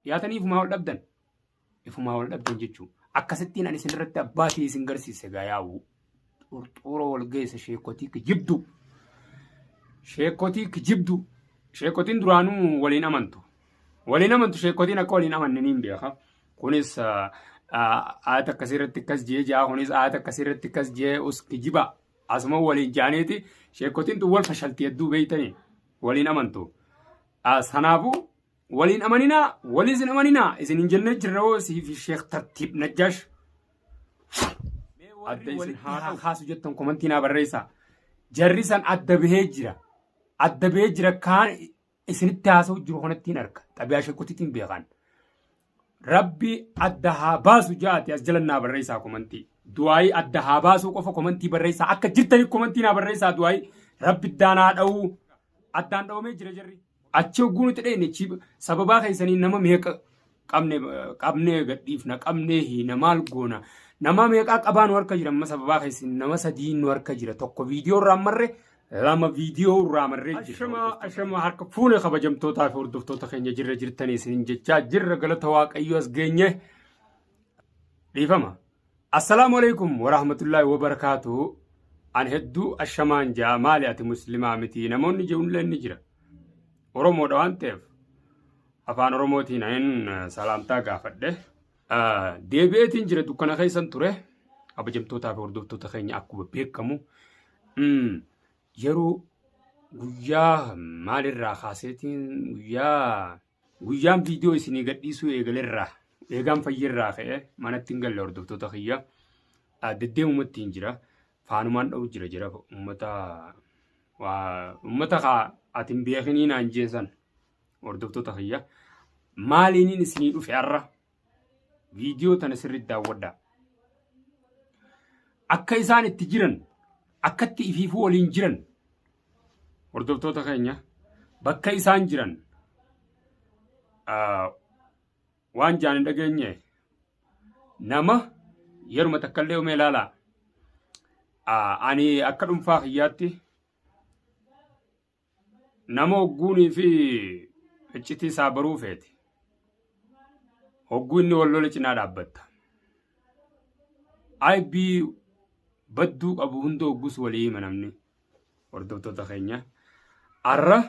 dhiyaatanii ifumaa wal dhabdan. Ifumaa wal dhabdan jechuun akkasittiin ani isinirratti abbaatii isin garsiise gaayaa'u xurxura wal geesse sheekotii kijibdu. Sheekotii kijibdu. Sheekotiin duraanuu waliin amantu. Waliin amantu sheekotiin akka waliin amanne niin beeka. Kunis aayata akkasirratti akkas jee jaa kunis aayata akkasirratti akkas jee us kijiba. Asuma waliin jaaneeti sheekotiin tu wal fashaltii hedduu beeytanii waliin amantu. Sanaafuu waliin amaninaa waliin isin amaninaa isin hin jenne jirroo siifi sheek tartiib najjaash. Adda isin haa kaasu jettan komantiinaa barreessaa. Jarri san adda bahee jira. Adda bahee jira kaan isinitti haasa'u jiru kanattiin arga. Xabiyaa sheekotiitiin beekan. Rabbi adda haa baasu jaati as jalannaa barreessaa komantii. Du'aayi adda haa baasuu qofa komantii barreessaa. Akka jirtanii komantiinaa barreessaa du'aayi. Rabbi iddaan haa dha'uu. Addaan dha'umee jira jarri. Achi hogguu nuti dha'e sababaa keessanii nama meeqa qabnee gadhiifna qabnee hiina maal goona. Nama meeqaa qabaa nu harka jira amma sababaa keessanii nama sadii nu harka jira. Tokko viidiyoo irraa marre lama viidiyoo irraa marree jira. Ashama harka fuune kabajamtootaa fi hordoftoota keenya jirra jirtanii isin jechaa jirra galata waaqayyoo as geenye. Dhiifama. Assalaamu alaikum warahmatullaahi wabarakaatuhu. An hedduu ashamaan jaa maali ati muslimaa miti namoonni je'uunillee ni jira. Oromoodha waan ta'eef afaan Oromootiin ayin salaamtaa gaafadhe. Deebi'eetiin jira dukkana keessan ture. Kabajamtootaa fi hordoftoota keenya akkuma beekamu. Yeroo guyyaa maalirraa kaaseetiin guyyaan viidiyoo isinii gadhiisuu eegalerraa eegaan fayyirraa ka'e manatti hin galle hordoftoota kiyya. Deddeemumatti hin jira. Faanumaan dha'u jira uummata ati hin beekanii naan jeesan hordoftoota kiyya. Maaliiniin isinii dhufe har'a viidiyoo tana sirriitti daawwadhaa. Akka isaan itti jiran akkatti ifiifuu waliin jiran hordoftoota keenya bakka isaan jiran waan jaan hin dhageenye nama yeruma takkallee umee ilaalaa. Ani akka dhuunfaa kiyyaatti nama hogguunii fi iccitii isaa baruu feeti. Hogguu inni wal lola cinaa dhaabbatta. Aybii badduu qabu hunda hoggus walii hima namni hordoftoota keenya. Arra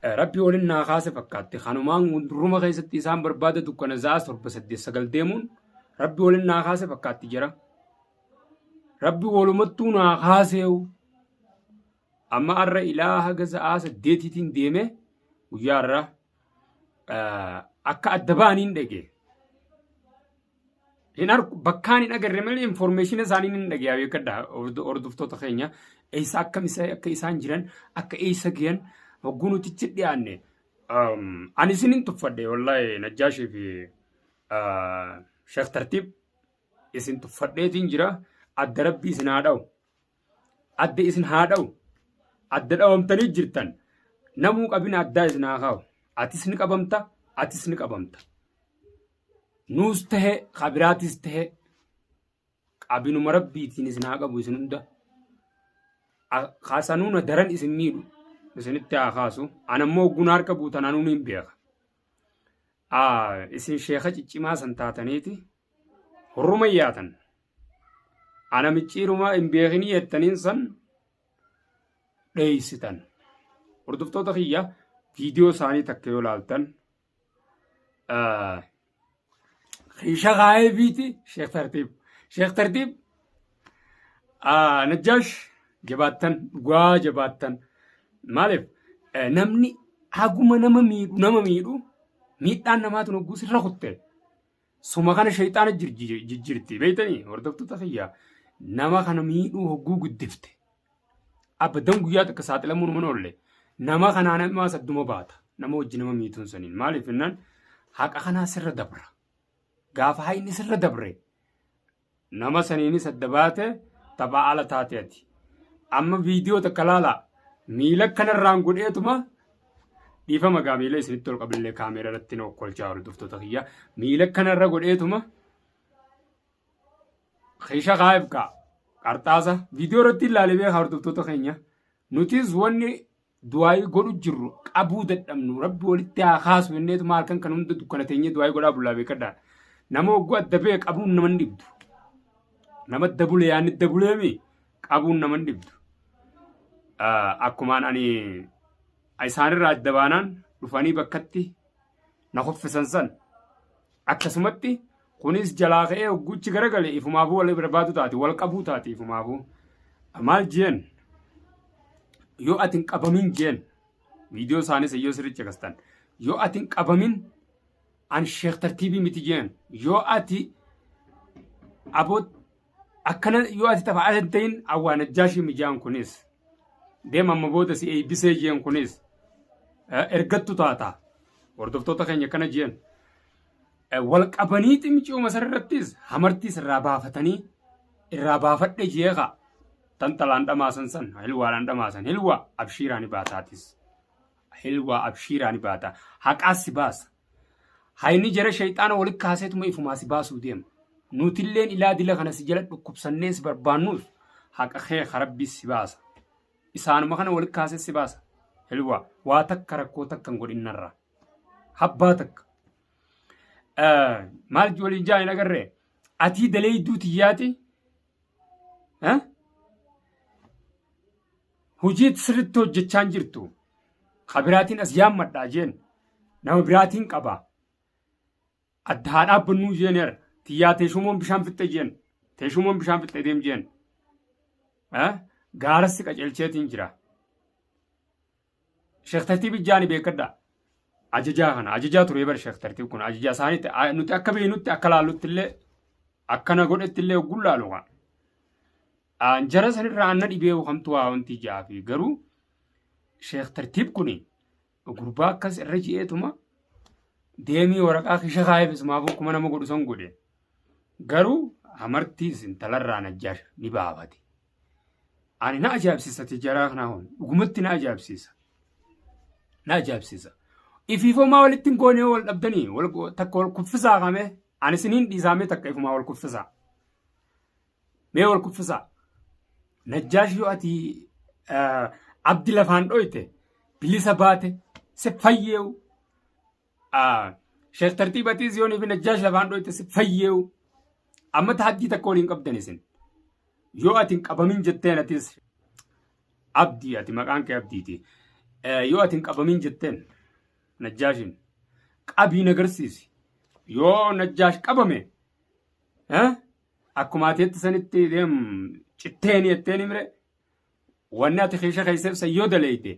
rabbi waliin naa kaase fakkaatti. Kanumaan ruma keessatti isaan barbaada dukkana za'a 7-8 deemuun rabbi waliin naa kaase fakkaatti jira. Rabbi walumattuu naa kaaseewu. Amma arra ilaaha gaza'aa 8tiin deeme guyyaa arra akka adda baaniin dhage. Hin argu bakkaan hin agarre malee information isaanii hin dhage yaa beekadha hordoftoota keenya. Eessa akka isaan jiran akka eessa gahan hogguu nutichi dhiyaanne. Ani isinin tuffadhe wallahi Najjaashii fi Sheek Tartiib isin tuffadheetiin jira. Adda rabbi isin haa dha'u. Adda isin haa dha'u. Adda dhawamtanii jirtan. Namuu qabina addaa isin haa kaa'u. Atis ni qabamta. Atis ni qabamta. Nuus tahe kabiraatis tahe qabinuma rabbiitiin isin haa qabu isin hunda. Kaasanuuna daran isin miidhu. Isinitti haa kaasu. Anammoo hogguun harka buutan anuun hin beeka. Isin sheeka ciccimaa san taataniiti. Horruma yaatan. Ana micciiruma hin beekinii jettaniin san dheeysitan. Hordoftoota kiyya viidiyoo isaanii takka yoo laaltan. Xiisha gaa'ee biiti Sheek Tartiib. Sheek Tartiib Najjaash jabaattan dhugaa jabaattan. Maaliif namni haguma nama miidhu miidhaan namaatu hogguu sirra kutte. Suma kana shayxaana jijjirti beeytanii hordoftoota kiyya. Nama kana miidhuu hogguu guddifte. Abadan guyyaa takka saaxilamuun mana oolle. Nama kanaa nama sadduma baata. Nama wajji nama miituun saniin. Maaliif jennaan haqa kanaa sirra dabra. Gaafa hayni sirra dabre. Nama saniinis adda baate taphaa ala taateeti. Amma viidiyoo takka laalaa. Miila kanarraan godheetuma dhiifama gaa miila isinitti ol qabillee kaameera irratti na okkolchaa hordoftoota kiyya. Miila kanarra godheetuma Xiisha gaa'eef kaa qarxaasa viidiyoo irratti ilaalee beekaa hordoftoota keenya. Nutis wanni du'aay godhu jirru qabuu dadhabnu rabbi walitti haa kaasu inneetu maal kan hunda dukkana teenyee du'aay godhaa bullaa beekadhaa nama ogguu adda bee qabuun naman dhibdu nama dabule yaanni dabuleemi qabuun naman dhibdu akkumaan ani isaanirraa adda baanaan dhufanii bakkatti na hoffisan san akkasumatti kunis jalaa ka'ee ogguuchi garagale ifumaafuu wal barbaadu taati wal qabuu taati ifumaafuu maal jeen yoo atin qabamin jeen viidiyoo isaanii sayyoo sirricha kastan yoo atin qabamin an sheekh tartiibii miti jeen yoo ati aboot akkana yoo ati tafa'atan ta'in awwaa najjaashii mijaan kunis deema amma booda si eebbisee jeen kunis ergattu taata hordoftoota keenya kana jeen wal qabanii ximicuu masarrattis hamartiis irraa baafatanii irraa baafadhe jeeqa tantalaan dhamaasan san hilwaadhaan dhamaasan hilwa abshiiraani baataatis hilwa abshiiraani baata haqaas si baasa hayni jara shayxaana walitti kaaseetuma ifumaa si baasuu deema nuutilleen ilaa dila kana si jala dhukkubsannee si barbaannuus haqa kee rabbiis si baasa isaanuma kana walitti kaasee si baasa hilwa waa takka rakkoo takkan godhinnarra habbaa takka maal waliin jaa'in agarree atii daleeyduu tiyyaati hujii sirritti hojjechaan jirtu kabiraatiin as yaammadhaa jeen nama biraatiin qaba addaa dhaabbannuu jeen yar tiyyaa teeshumoon bishaan fixxe jeen teeshumoon bishaan fixxe deem jeen gaarassi qacelcheetiin jira sheekh tartiib ijjaani beekadhaa ajajaa kana ajajaa turee bar sheekh tartiib kun ajajaa isaaniitti nuti akka beeynutti akka laallutti illee akkana godhetti illee gullaalu kan anjara sanirraa anna dhibee kamtu waa wanti jaafi garuu sheekh tartiib kun gurbaa akkas irra ji'eetuma deemii waraqaa kisha kaayefis maafuu kuma nama godhu san godhe garuu hamartiis intalarraa najjaash ni baafate ani na ajaa'ibsiisa tijaraa kanaa hon dhugumatti na ajaa'ibsiisa ifiifomaa walitti hin goonee wal dhabdanii takka wal kuffisaa qame ani siniin dhiisaamee takka ifumaa wal kuffisaa mee wal kuffisaa najjaash yoo ati abdi lafaan dhoyte bilisa baate si fayyeewu sheekh tartiibatiis yoonii fi najjaash lafaan dhoyte si fayyeewu amma tahaddii takka waliin qabdan isin yoo ati hin qabamin jetteen atis abdii ati maqaan kee abdiiti yoo ati hin qabamin jetteen najjaashin qabiin agarsiisi yoo najjaash qabame akkuma ateetti sanitti deem citteeni jetteen himre wanni ati keesha keessaaf sayyoo daleeyte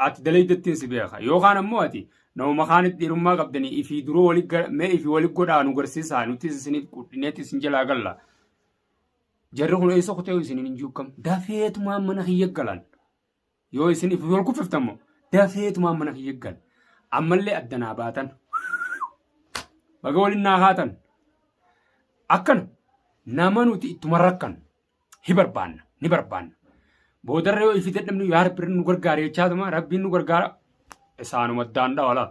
ati daleeytettiin si beeka yookaan ammoo ati nama makaanitti dhiirummaa qabdanii ifii duroo mee ifii walit godhaa nu garsiisaa nutis isiniif qudhineetti isin jalaa galla jarri kun eessa kutee isiniin hin juukkam dafeetumaan mana hiyyaggalan yoo isin ifii wal kuffiftammo dafeetumaan mana hiyyaggal ammallee addanaa baatan baga waliin naa haatan akkana nama nuti ittuma rakkan ni barbaanna boodarra yoo ifii dadhabnu yaa rabbi nu gargaara jechaatuma rabbiin nu gargaara isaanuma addaan dhawala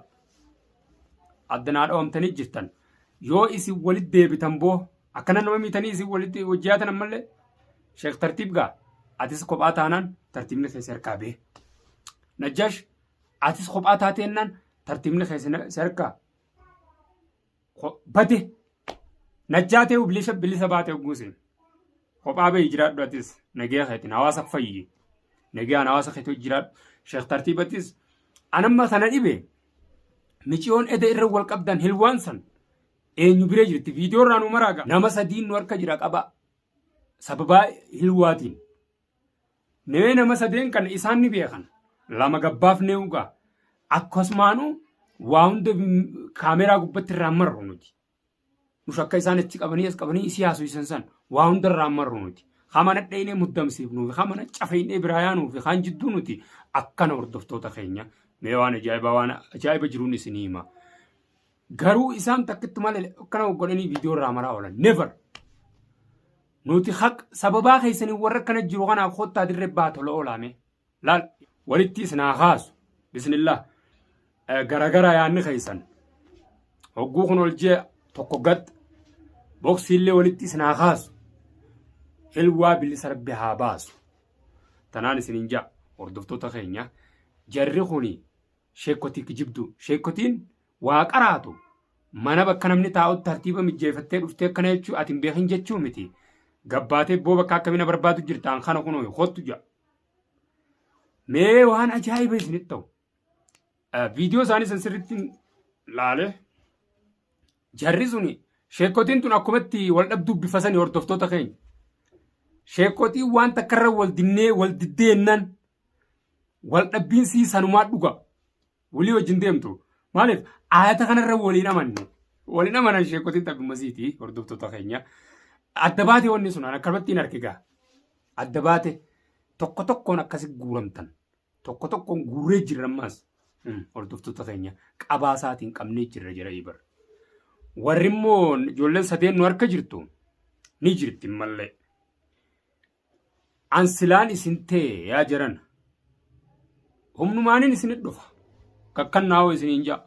addanaa dhawamtanii jirtan yoo isin walitti deebitan boo akkana nama miitanii isin walitti hojjaatan ammallee sheekh tartiib gaa atis kophaa taanaan tartiibni keessa harkaa bee najjaash atis kophaa taateennaan tartiibni keessa harkaa bade najjaatee bilisa baatee guuseen kophaa bee jiraadhu atis nagee keetiin hawaasa fayyi nagee hawaasa keetii jiraadhu sheekh tartiibatis anamma sana dhibe miciyoon eda irra wal qabdan hilwaan san eenyu biree jirti viidiyoo irraa nu maraaga nama sadiin nu harka jira qaba sababaa hilwaatiin nee nama sadeen kan isaan ni beekan lama gabbaaf nee ugaa akkasumaanu waa hunda kaameraa gubbatti irraa marru nuti nush akka isaan itti qabanii as qabanii isii haasuysan san waa hunda irraa marru nuti hamana dheenee muddamsiifnuufi hamana cafeynee biraayanuufi kaan jidduu nuti akkana hordoftoota keenya mee waan ajaa'iba jiruun isinii hima garuu isaan takkitti malee akkana godhanii viidiyoo irraa maraa oolan never nuti haq sababaa keessanii warra kana jiru kanaaf kottaa dirree baatola oolaame laal walitti isinaa haasu bismillah garagara yaanni keessan hogguu kun ol jee tokko gad boksiillee walitti isinaa haasu hilwaa bilisa rabbi haa baasu tanaan isinin jaa hordoftoota keenya jarri kuni sheekotii kijibdu sheekotiin waa qaraatu mana bakka namni taa'u tartiiba mijeeffattee dhuftee akkana jechuu ati hin beekin jechuu miti gabbaatee boo bakka akkamina barbaadu jirtaan kana kunoo hottu jira mee waan ajaa'iba isinitti ta'u viidiyoo isaanii san sirriitti laale jarri suni sheekotiin tun akkumatti wal dhabduu bifasanii hordoftoota keenya sheekotiin waan takkarra wal dinnee wal diddeennan wal dhabbiinsi sanumaa dhuga walii wajjin deemtu maaliif ayata kanarra waliin amanan sheekotiin tabbimasiiti hordoftoota keenya adda baate wanni sun akkamatti hin argigaa adda baate tokko tokkoon akkasi guuramtan tokko tokkoon guuree jirrammaas hordoftoota keenya qabaasaatiin qabnee jirra jira ibar warri immoo ijoolleen sadeen nu harka jirtu ni jirti mallee ansilaan isin ta'e yaa jiran humnumaanin isin dhufa kakkannaa'oo isiniin ja'a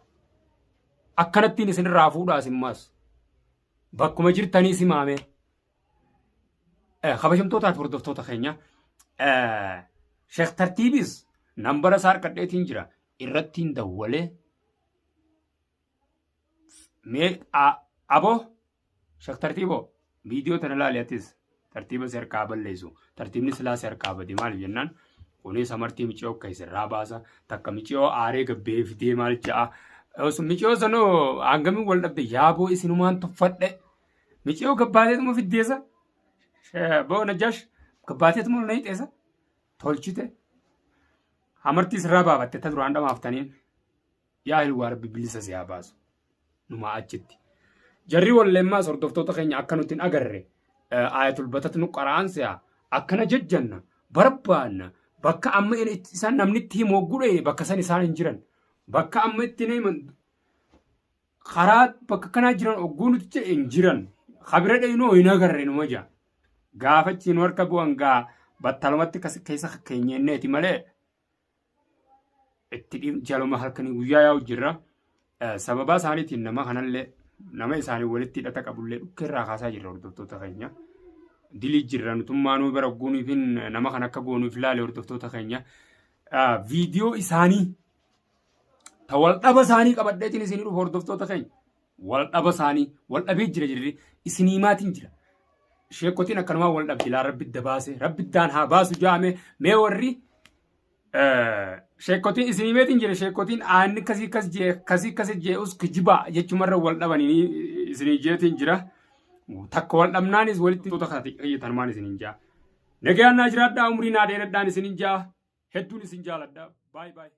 akkanattiin isin irraa fuudhaa simmaas bakkuma jirtanii simaame kabajamtootaati hordoftoota keenya sheekh tartiibis nambara isaa harkadheetiin jira irrattiin dawwalee mee aboo sheekh tartiiboo viidiyoo tana laaliyatis tartiiba si harkaa balleessu tartiibni silaa si harkaa bade maaliif jennaan kunis amartii miciyoo keessarraa baasa takka miciyoo aaree gabbee fidee maal ja'a miciyoo sanoo hangamiin wal dhabde yaaboo isinumaan tuffadhe miciyoo gabbaateetuma fiddeessa boo najjaash gabbaateetuma na hixeessa tolchite amartii sirraa baafatte ta duraan dhamaaftaniin yaa ilwaa rabbi bilisa si haa baasu numaa achitti jarri walleemmaas hordoftoota keenya akka nuti hin agarre ayatul batatu nu qaraansiya akkana jajjanna barbaanna bakka amma isaan namni itti himoo gudhee bakka san isaan hin jiran bakka amma itti neeman karaa bakka kanaa jiran ogguu nuti hin jiran habira dheenoo hin agarre numa jaa gaafachi nu harka bu'an gaa battalumatti keessa keenyenneeti malee itti jaluma halkanii guyyaa yaa'u jirra sababaa isaaniitiin nama kanallee nama isaanii walitti hidhata qabullee dhukkeerraa kaasaa jirra hordoftoota keenya dilii jirra nutummaanuu bara guunuufin nama kan akka goonuuf ilaale hordoftoota keenya viidiyoo isaanii ta waldhaba isaanii qabadheetiin isinii dhufu hordoftoota keenya waldhaba isaanii waldhabee jira jirri isinii maatiin jira sheekotiin akkanumaa waldhabdi laa rabbi dabaase rabbiddaan haa baasu jaame mee warri sheekotiin isinii meetiin jira sheekotiin aanni kasii jee'us kijiba jechumarra wal dhabanii isinii jeetiin jira takka wal dhabnaanis walitti toota kana xiqqeeyyitan maan isiniin jaa nagayaan naa jiraadhaa umrii naa dheeradhaan isiniin jaa hedduun isin jaaladhaa baay baay